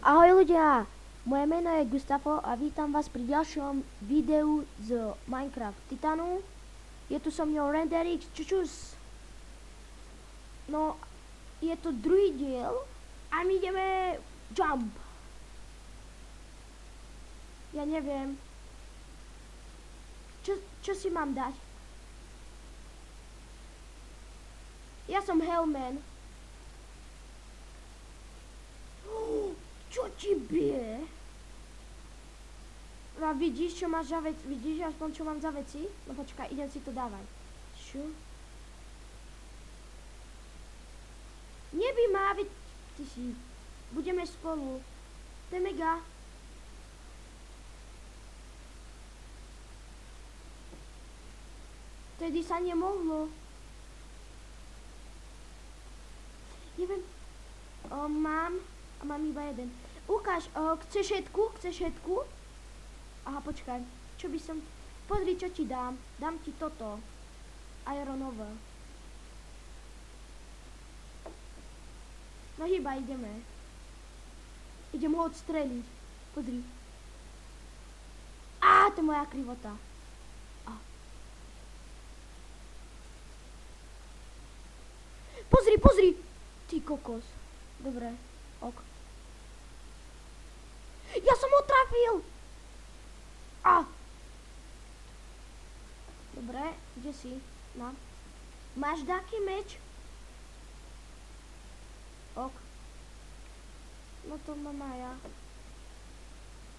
Ahoj ľudia, moje meno je Gustavo a vítam vás pri ďalšom videu z Minecraft Titanu. Je tu so mnou RenderX, čučus. No, je to druhý diel a my ideme jump. Ja neviem. Čo si mám dať? Ja som Hellman. Čo ti bije? A vidíš, čo máš za veci? Vidíš aspoň, čo mám za veci? No počkaj, idem si to dávať. Čo? Nebij ma, ty si. Budeme spolu. To je mega. Tedy sa nemohlo. Neviem. Mám iba jeden. Ukáž, chceš všetku? Aha, počkaj. Čo by som... Pozri, čo ti dám. Dám ti toto. Ironové. No hýba, ideme. Idem ho odstreliť. Pozri. Á, to je moja krivota. Pozri! Ty kokos. Dobre, ok. Ja som ho trafil! Dobre, kde si? No. Máš taký meč? Ok. No to mám aj ja.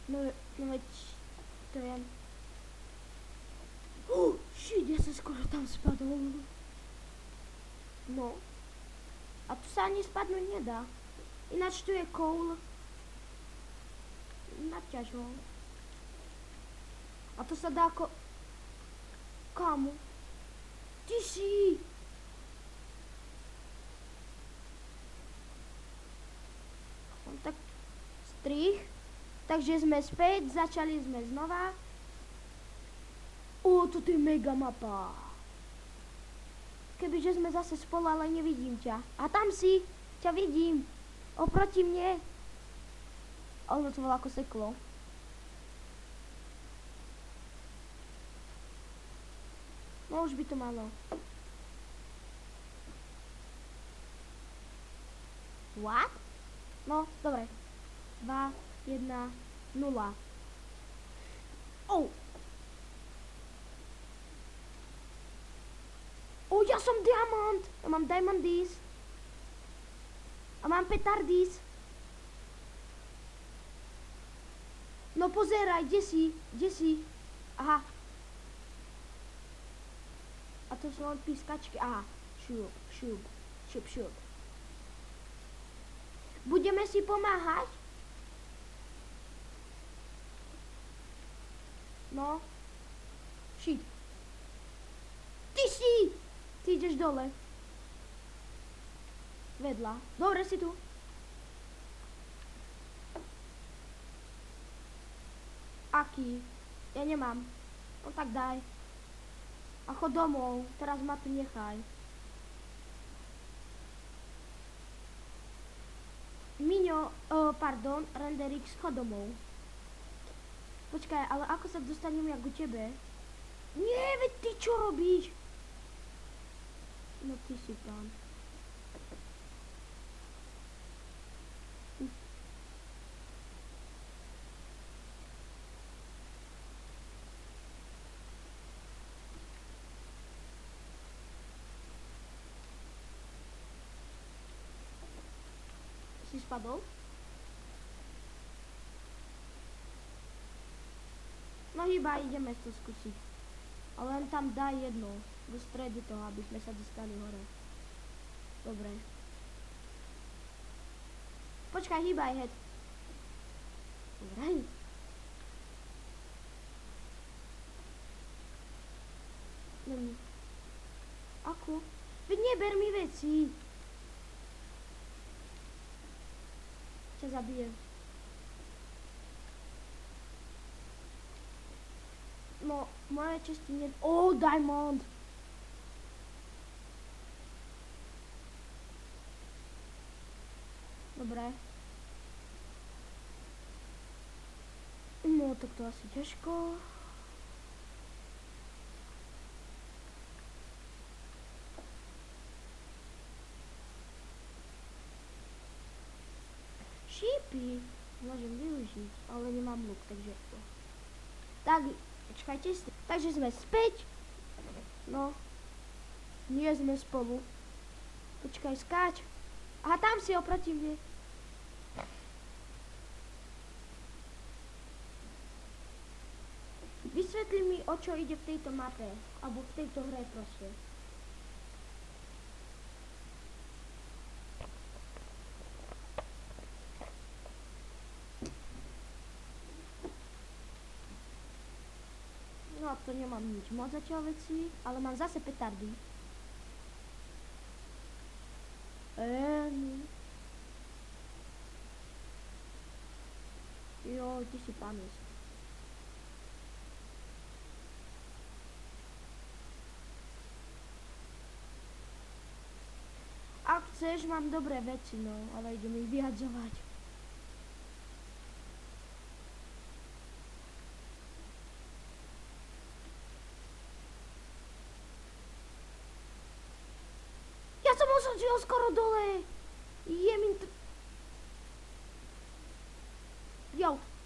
No veď, to je... Shit, ja som skoro tam spadol. No. A tu sa ani spadnúť nedá. Ináč tu je coal. Naťaž ho. A to sa dá ako... Kamu? Ty si! Tak strich. Takže sme späť, začali sme znova. Toto je mega mapa. Kebyže sme zase spolu, ale nevidím ťa. A tam si, ťa vidím. Oproti mne. Ono to bolo ako seklo. No už by to malo. What? No, dobre. 2, 1, 0. Ja som diamant. Ja mám diamondis. A mám petardis. No pozeraj, kde si? Aha. A to sú len pískačky. Aha. Šup. Budeme si pomáhať? No. Shit. Ty ideš dole. Vedľa. Dobre, si tu. Aký? Ja nemám. No tak daj. A chod domov. Teraz ma tu nechaj. Miňo, pardon, RenderX, chod domov. Počkaj, ale ako sa dostanem ja ku tebe? Nie, veď ty čo robíš? No ty si pán. Si spadol? No hýba, ideme to skúsiť. Ale len tam daj jedno. Do stredu toho, aby sme sa dostali hore. Dobre. Počkaj, hýbaj, head. Dobre. Ako? Veď neber mi veci. Ťa zabijem. No, moje česti nie... diamond! Dobre. No tak to asi ťažko. Šípy môžem využiť, ale nemám luk, takže... Tak, počkajte si. Takže sme späť. No. Nie sme spolu. Počkaj, skáč. Aha, tam si oproti mne. Vysvetli mi, o čo ide v tejto mape. Alebo v tejto hre proste. No to nemám nič moc zatiaľ veci, ale mám zase petardy. No. Jo, ty si pamäť. Ak chceš, mám dobré veci, no, ale idem ich vyhadzovať. Ja som osadil skoro dole. Je mi to...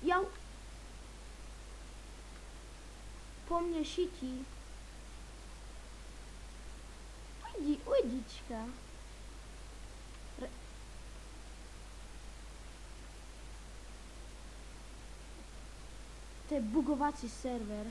Jau. Po mne šití. Ujdička. To je bugovací server.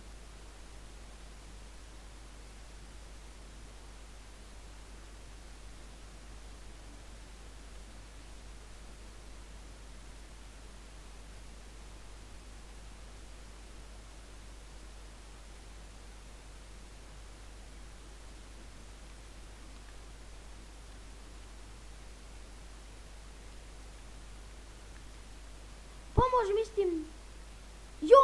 Pomôž mi s tým. Jo!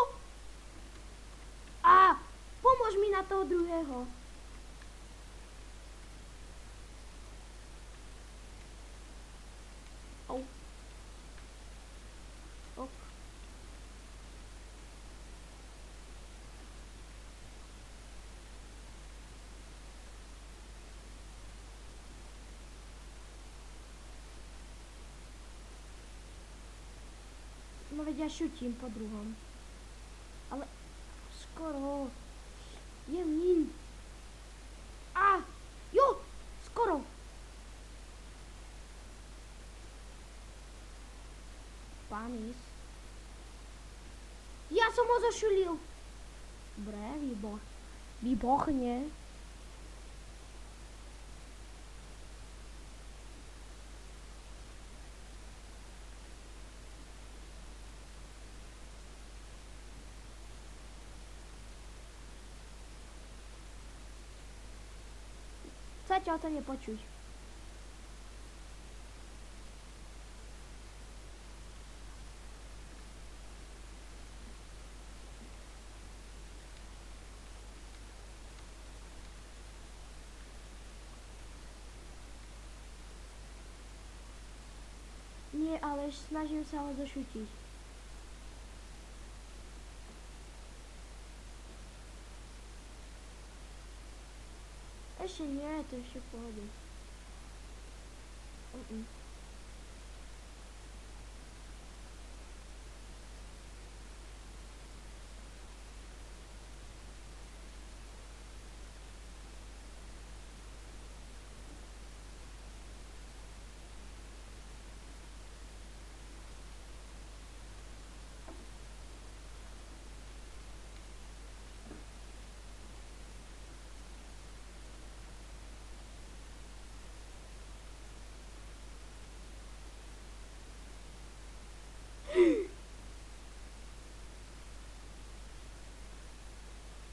Pomôž mi na toho druhého. Au. Ok. No veď ja šutím po druhom. Ale skoro. Je míň. Jo, skoro. Panis. Ja som ho zošulil. Dobre, výborne. Zatiaľ to nepočuť. Nie, ale snažím sa ho zošutiť. Ešte nie, to je ešte v pohode.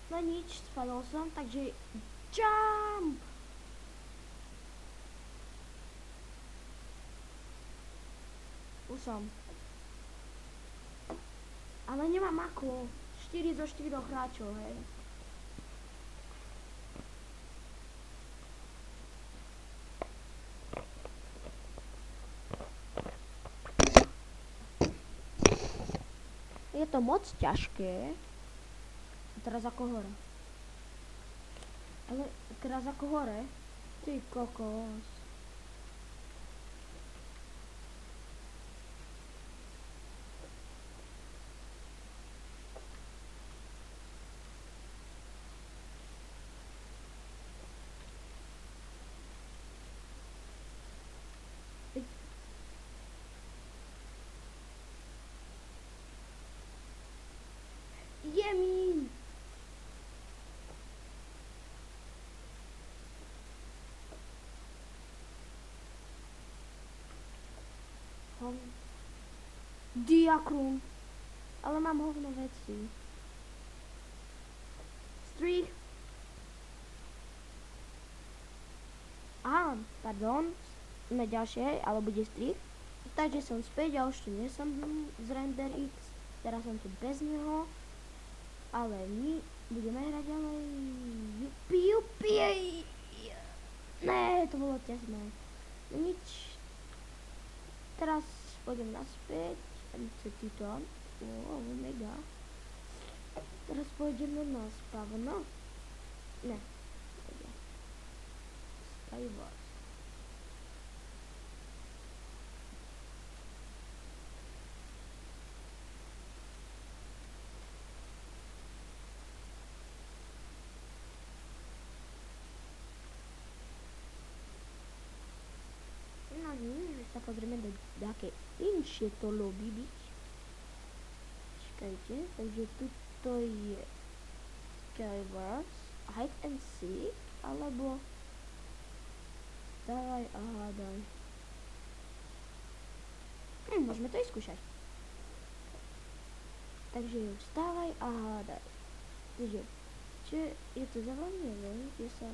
No nič, spadol som, takže jump! Už som. Ale nemám ako. 4 zo 4 hráčov, hej. Je to moc ťažké. Teraz ako hore. Ale teraz ako hore. Ty kokos. Jemín! Diakrum. Ale mám hovno veci. Strich. Aha, pardon. Na ďalšie, ale bude strich. Takže som späť, ja už tu nie som z Render X. Teraz som tu bez neho. Ale my budeme hrať ďalej. Jupi. Ne, to bolo tesné. Nič. Teraz pôjdem naspäť. MCT tam. Wow, mega. Teraz pôjdeme na spawn. No? Ne. Skywars. No nie, sa pozrieme do také inšie to lobby byť. Čakajte, takže tuto je Skywars, Hide and Seek, alebo Dávaj a hádaj. Môžeme to skúšať. Takže vstávaj a hádaj. Takže, čo je to za vám, neviem, kde sa...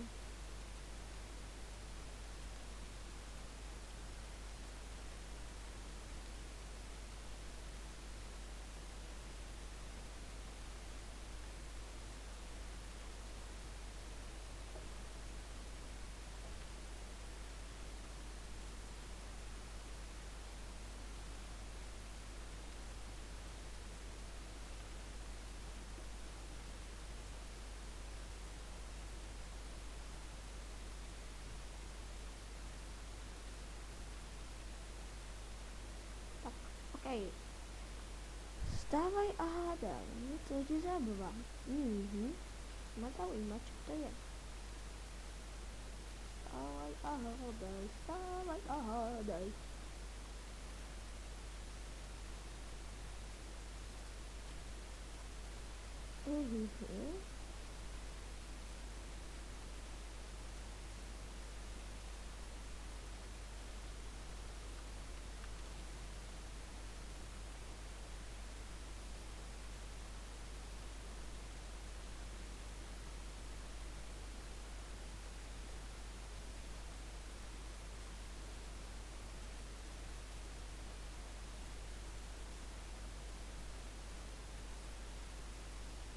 Okej. Vstávaj a hádaj. Mne to ide zábava. Ma zaujíma, čo to je. Vstávaj a hádaj, vstávaj a hádaj.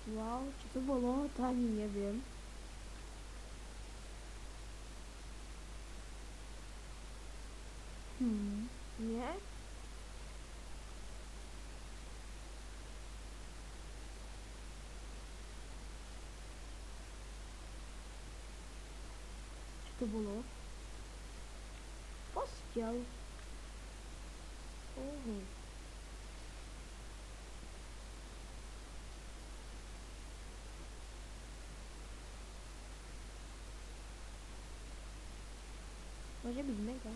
Wow, čo to bolo? To ani neviem. Nie? Čo to bolo? Posteľ. Môže byť mega.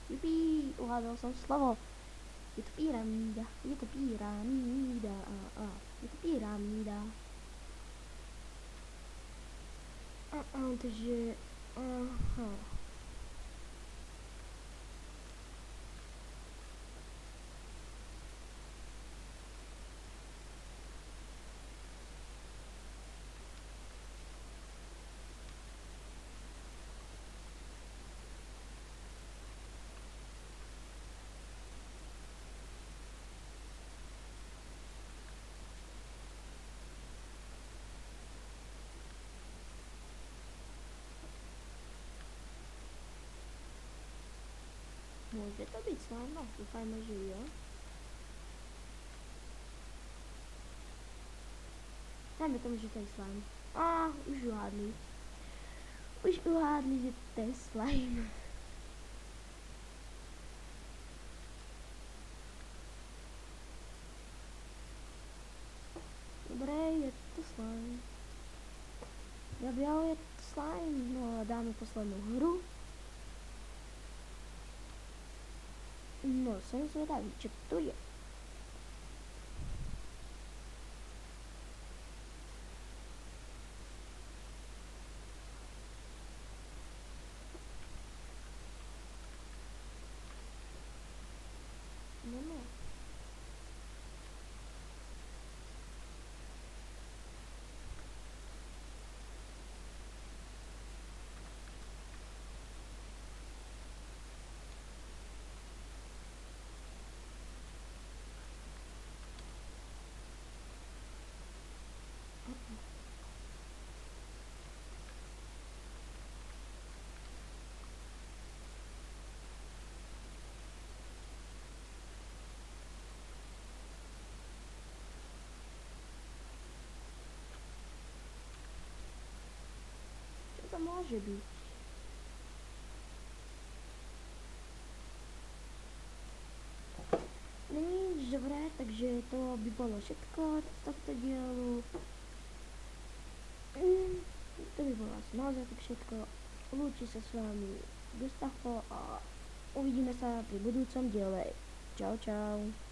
Jupi, uhádal som slovo. Je to pyramída, je to pyramída, je to pyramída. Takže, aha. Môže to byť slime, no dúfajme, že jo. Dajme tomu, že to je slime. Už uhádli. Už uhádli, že to je slime. Dobre, je to slime. Jo, je to slime. No a dáme poslednú hru. No, som zvedavý, čo tu je. No. Čo to môže byť? Nič, dobré, takže to by bolo všetko z tohto dielu. To by bolo asi naozaj tak všetko. Lúči sa s vami Gustavo a uvidíme sa pri budúcom diele. Čau, čau.